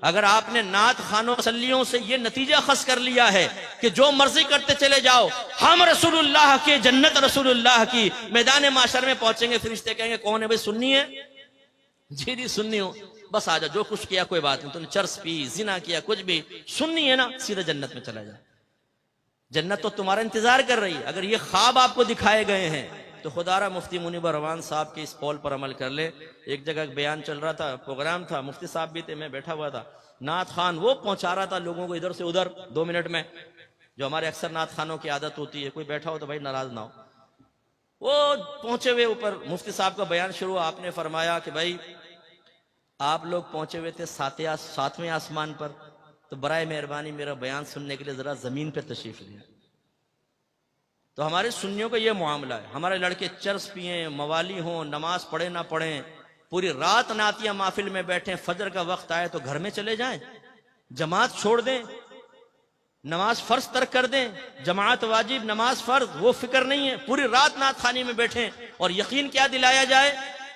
अगर आपने नात खानों सल्लियों से ये नतीजा खस कर लिया है कि जो मर्जी करते चले जाओ, हम रसूलुल्लाह के, जन्नत रसूलुल्लाह की, मैदान माशर में पहुंचेंगे, फरिश्ते कहेंगे कौन है भाई, सुन्नी है? जी जी सुन्नी हो, बस आ जाओ, जो कुछ किया कोई बात नहीं, तुमने चर्स पी, जिना किया, कुछ भी, सुन्नी है ना, सीधा जन्नत में चला जाओ। जन्नत तो तुम्हारा इंतजार कर रही है। अगर ये ख्वाब आपको दिखाए गए हैं तो खुदारा मुफ्ती मुनीबर रहमान साहब के इस कौल पर अमल कर ले। एक जगह बयान चल रहा था, प्रोग्राम था, मुफ्ती साहब भी थे, मैं बैठा हुआ था, नात खान वो पहुंचा रहा था लोगों को इधर से उधर 2 मिनट में, जो हमारे अक्सर नात खानों की आदत होती है, कोई बैठा हो तो भाई नाराज ना हो। वो पहुंचे हुए ऊपर मुफ्ती साहब का बयान शुरू, आपने फरमाया कि भाई आप लोग पहुंचे हुए थे 7वें आसमान पर, तो बराए मेहरबानी मेरा बयान सुनने के लिए जरा जमीन पे तशरीफ लिया। तो हमारे सुन्नियों का ये मामला है, हमारे लड़के चर्स पिए, मवाली हों, नमाज पढ़े ना पढ़ें, पूरी रात नातिया महफिल में बैठे, फजर का वक्त आए तो घर में चले जाएं, जमात छोड़ दें, नमाज फर्ज तर्क कर दें, जमात वाजिब नमाज फर्ज, वो फिक्र नहीं है, पूरी रात नात खानी में बैठे, और यकीन क्या दिलाया जाए,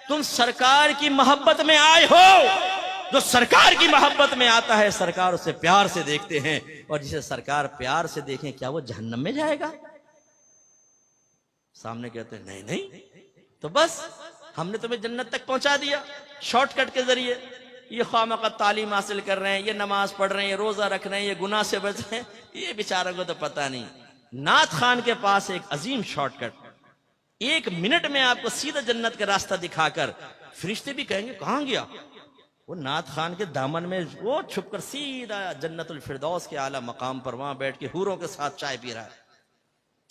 तुम सरकार की मोहब्बत में आए हो। जो सरकार की मोहब्बत में आता है सरकार उसे प्यार से देखते हैं, और जिसे सरकार प्यार से देखें क्या वो जहन्नम में जाएगा? सामने कहते हैं नहीं नहीं, तो बस हमने तुम्हें जन्नत तक पहुंचा दिया शॉर्टकट के जरिए। ये खामखा तालीम हासिल कर रहे हैं, ये नमाज पढ़ रहे हैं, ये रोजा रख रहे हैं, ये गुनाह से बच रहे हैं, ये बेचारों को तो पता नहीं। नात खान के पास एक अजीम शॉर्टकट, 1 मिनट में आपको सीधा जन्नत का रास्ता दिखाकर, फरिश्ते भी कहेंगे कहां गया वो, नात खान के दामन में वो छुपकर सीधा जन्नतुल फिरदौस के आला मकाम पर वहां बैठ के हूरों के साथ चाय पी रहा है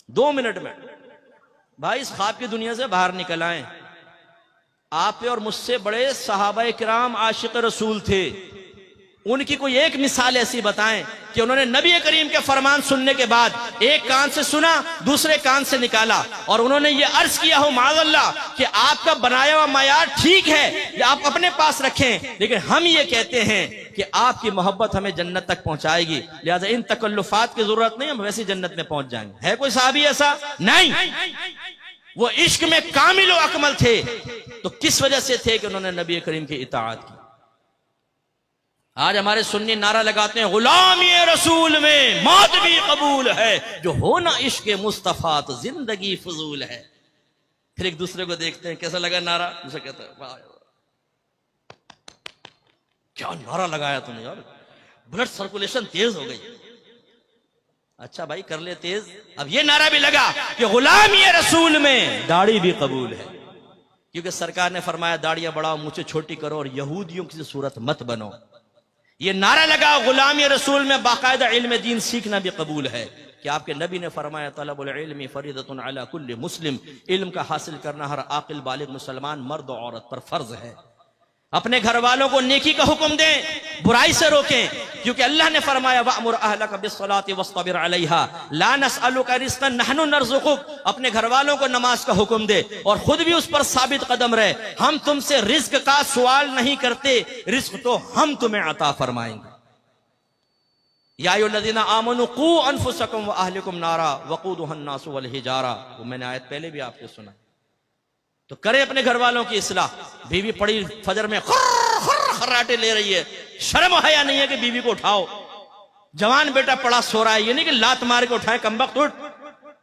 2 मिनट में। भाई इस ख्वाब की दुनिया से बाहर निकल आए। आप और मुझसे बड़े सहाबाए किराम आशिक रसूल थे, उनकी कोई एक मिसाल ऐसी बताएं कि उन्होंने नबी करीम के फरमान सुनने के बाद एक कान से सुना, दूसरे कान से निकाला, और उन्होंने ये अर्ज किया हो माज़अल्लाह कि आपका बनाया हुआ मायार ठीक है, या आप अपने पास रखें, लेकिन हम ये कहते हैं कि आपकी मोहब्बत हमें जन्नत तक पहुंचाएगी, लिहाजा इन तकल्लुफात की जरूरत नहीं, हम वैसी जन्नत में पहुंच जाएंगे। है कोई साहबी ऐसा? नहीं। वो इश्क में कामिल व अकमल थे, तो किस वजह से थे कि उन्होंने नबी करीम की इताअत की। आज हमारे सुन्नी नारा लगाते हैं गुलामी रसूल में मौत भी कबूल है, जो हो ना इश्क मुस्तफा तो जिंदगी फजूल है। फिर एक दूसरे को देखते हैं कैसा लगा नारा, दूसरा कहता है वाह क्या नारा लगाया तुमने यार, ब्लड सर्कुलेशन तेज हो गई। अच्छा भाई कर ले तेज। अब ये नारा भी लगा कि गुलामी रसूल में दाढ़ी भी कबूल है, क्योंकि सरकार ने फरमाया दाढ़ियां बढ़ाओ, मुझे छोटी करो, और यहूदियों की सूरत मत बनो। ये नारा लगा गुलामी रसूल में बाकायदा इल्म दीन सीखना भी कबूल है, कि आपके नबी ने फरमाया तलबुल इल्मी फरीदतुन अला कुल्ली मुस्लिम, इल्म का हासिल करना हर आकिल बालिग मुसलमान मर्द और औरत पर फर्ज है। अपने घर वालों को नेकी का हुक्म दें, बुराई से रोकें, क्योंकि अल्लाह ने फरमाया वअमुर अहलका बिस्सलाति वस्तबिर अलैहा ला नसअलुका रिज़्क़न नहनु नरज़ुकुक। अपने घर वालों को नमाज का हुक्म दे और खुद भी उस पर साबित कदम रहे। हम तुमसे रिज्क का सवाल नहीं करते, रिज्क तो हम तुम्हें अता फरमाएंगे। या अय्युहल्लज़ीना आमनू क़ू अनफुसकुम व अहलिकुम नारा वक़ूदुहा अन्नासु वल हिजारा, वो मैंने आयत पहले भी आपको सुना। तो करें अपने घर वालों की इस्लाह। बीवी पड़ी फजर में खर्राटे ले रही है, शर्म हया नहीं है कि बीवी को उठाओ। जवान बेटा पड़ा सो रहा है, ये नहीं कि लात मार के उठाए कमबख्त उठ।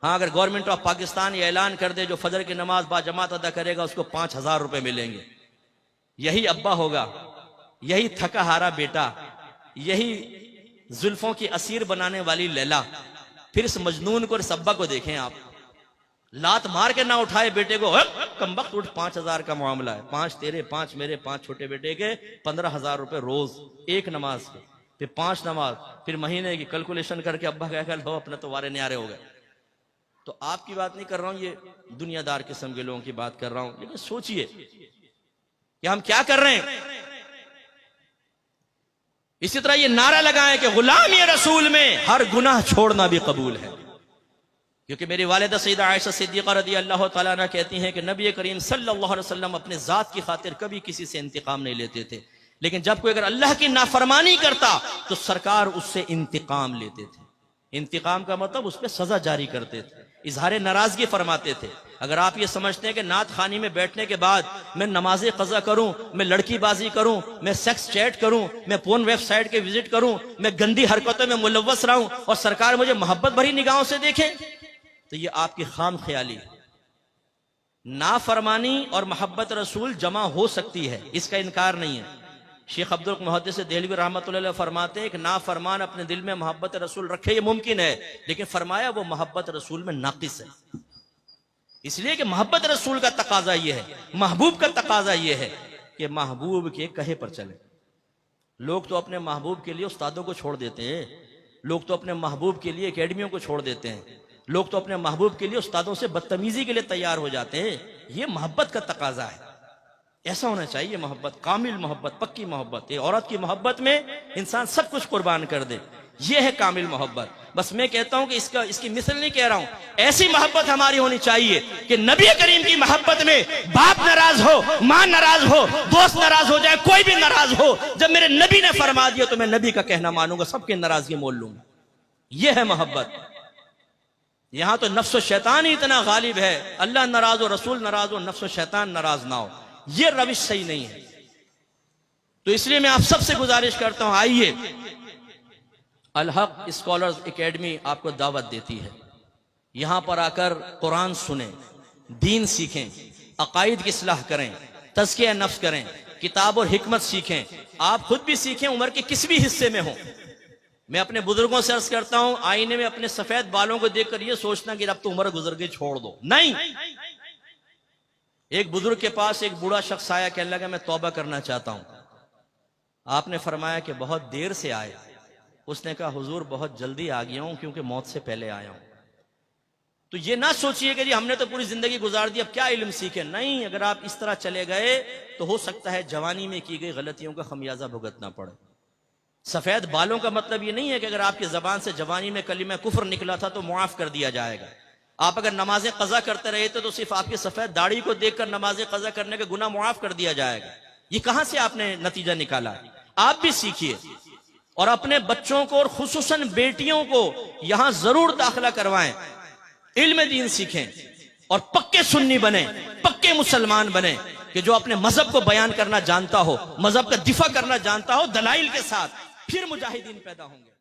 हाँ, अगर गवर्नमेंट ऑफ पाकिस्तान ये ऐलान कर दे जो फजर की नमाज बाजमात अदा करेगा उसको 5000 रुपए मिलेंगे, यही अब्बा होगा, यही थका हारा बेटा, यही जुल्फों की असीर बनाने वाली लैला। फिर इस मजनून को, इस अब्बा को देखें आप, लात मार के ना उठाए बेटे को, कमबख्त उठ, 5000 का मामला है, 5 तेरे 5 मेरे 5 छोटे बेटे के 15000 रुपए रोज, एक नमाज के, फिर 5 नमाज, फिर महीने की कैलकुलेशन करके अब्बा कह लो अपने तो वारे न्यारे हो गए। तो आपकी बात नहीं कर रहा हूं, ये दुनियादार किस्म के लोगों की बात कर रहा हूं, लेकिन सोचिए कि हम क्या कर रहे हैं। इसी तरह ये नारा लगाएं कि गुलामी रसूल में हर गुनाह छोड़ना भी कबूल है, क्योंकि मेरी वालिदा सैयदा आयशा सिद्दीक़ा रज़ी अल्लाह तआला अन्हा कहती हैं कि नबी करीम सल्लल्लाहु अलैहि वसल्लम अपने जात की खातिर कभी किसी से इंतकाम नहीं लेते थे, लेकिन जब कोई अगर अल्लाह की नाफरमानी करता तो सरकार उससे इंतकाम लेते थे। इंतकाम का मतलब उस पर सजा जारी करते थे। इजहार नाराजगी फरमाते थे। अगर आप ये समझते हैं कि नात खानी में बैठने के बाद मैं नमाज कज़ा करूं, मैं लड़कीबाजी करूं, मैं सेक्स चैट करूं, मैं पोर्न वेबसाइट के विजिट करूं, मैं गंदी हरकतों में मुलव्वस रहूं और सरकार मुझे मोहब्बत भरी निगाहों से देखे, तो ये आपकी खाम ख्याली है। नाफरमानी और मोहब्बत रसूल जमा हो सकती है, इसका इनकार नहीं है। शेख अब्दुल मुहद्दिस देहलवी रहमतुल्लाह अलैह फरमाते हैं कि नाफरमान अपने दिल में मोहब्बत रसूल रखे, ये मुमकिन है, लेकिन फरमाया वो मोहब्बत रसूल में नाकिस है। इसलिए कि मोहब्बत रसूल का तकाजा ये है, महबूब का तकाजा ये है कि महबूब के कहे पर चले। लोग तो अपने महबूब के लिए उस्तादों को छोड़ देते हैं, लोग तो अपने महबूब के लिए एकेडमियों को छोड़ देते हैं, लोग तो अपने महबूब के लिए उस्तादों से बदतमीजी के लिए तैयार हो जाते हैं। ये मोहब्बत का तकाजा है, ऐसा होना चाहिए मोहब्बत, कामिल मोहब्बत, पक्की मोहब्बत। ये औरत की मोहब्बत में इंसान सब कुछ कुर्बान कर दे, ये है कामिल मोहब्बत। बस मैं कहता हूं कि इसकी मिसल नहीं कह रहा हूं, ऐसी मोहब्बत हमारी होनी चाहिए कि नबी करीम की मोहब्बत में बाप नाराज हो, मां नाराज हो, दोस्त नाराज हो जाए, कोई भी नाराज हो, जब मेरे नबी ने फरमा दिया तो मैं नबी का कहना मानूंगा, सबकी नाराजगी मोल लूंगा। यह है मोहब्बत। यहां तो नफ्स शैतान ही इतना गालिब है, अल्लाह नाराज हो, रसूल नाराज हो, नफ्स शैतान नाराज ना हो, यह रविश सही नहीं है। तो इसलिए मैं आप सबसे गुजारिश करता हूं, आइए, अल हक स्कॉलर्स एकेडमी आपको दावत देती है, यहां पर आकर कुरान सुने, दीन सीखें, अकायद की इस्लाह करें, तज़किया नफ्स करें, किताब और हिकमत सीखें, आप खुद भी सीखें, उम्र के किस भी हिस्से में हो। मैं अपने बुजुर्गों से अर्ज करता हूं, आईने में अपने सफेद बालों को देखकर यह सोचना कि अब तो उम्र गुजर गई, छोड़ दो, नहीं। एक बुजुर्ग के पास एक बूढ़ा शख्स आया, कहने लगा मैं तौबा करना चाहता हूं। आपने फरमाया कि बहुत देर से आए। उसने कहा हुजूर बहुत जल्दी आ गया हूं क्योंकि मौत से पहले आया हूं। तो ये ना सोचिए कि जी हमने तो पूरी जिंदगी गुजार दी, अब क्या इल्म सीखे, नहीं। अगर आप इस तरह चले गए तो हो सकता है जवानी में की गई गलतियों का खमियाजा भुगतना पड़े। सफेद बालों का मतलब ये नहीं है कि अगर आपकी जबान से जवानी में कलीमा कुफ्र निकला था तो मुआफ कर दिया जाएगा। आप अगर नमाजें कज़ा करते रहे थे तो सिर्फ आपकी सफेद दाढ़ी को देखकर नमाजें कज़ा करने का गुनाह मुआफ कर दिया जाएगा। ये कहां से आपने नतीजा निकाला? आप भी सीखिए और अपने बच्चों को और खुसूसन बेटियों को यहां जरूर दाखिला करवाएं, इल्म दीन सीखें और पक्के सुन्नी बने, पक्के मुसलमान बने कि जो अपने मजहब को बयान करना जानता हो, मजहब का दिफा करना जानता हो दलाइल के साथ, फिर मुजाहिदीन पैदा होंगे।